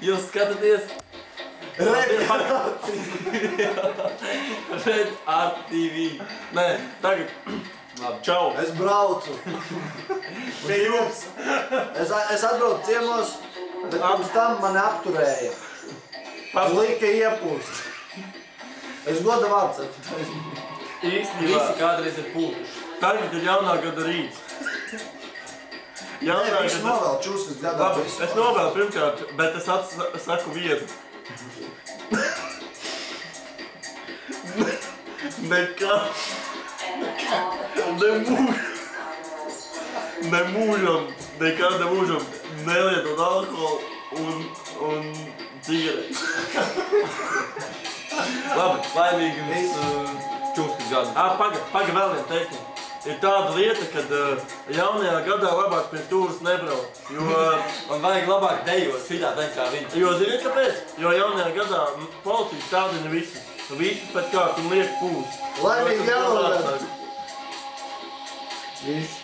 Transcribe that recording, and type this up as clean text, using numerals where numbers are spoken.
Jūs skatāties? Red Art TV. Nē, tagad. Labi, čau. Es braucu. Pie jums. Es atbraucu ciemos, bet pirms tam mani apturēja. Lika iepūst. Es goda vārds. Īstenībā. Visi kādreiz ir pūtuši. Tagad ir jaunā gada rīts. Nē, visu novēl čūskas gadā. Labi, es novēlu pirmkārt, bet es saku vienu. Nekāda mūžam nelietot alkoholu un cigaretes. Labi, laimīgi jums čūskas gadu. Paga vēl viena teikuma. Ir tāda lieta, kad jaunajā gadā labāk pie stūras nebrauc, jo man vajag labāk dejot šitā kā viņi. Jo ziniet kāpēc? Jo jaunajā gadā policija stādina visus. Visus pēc kā un liek pūs. Laimīgi jauno gadu! Viss.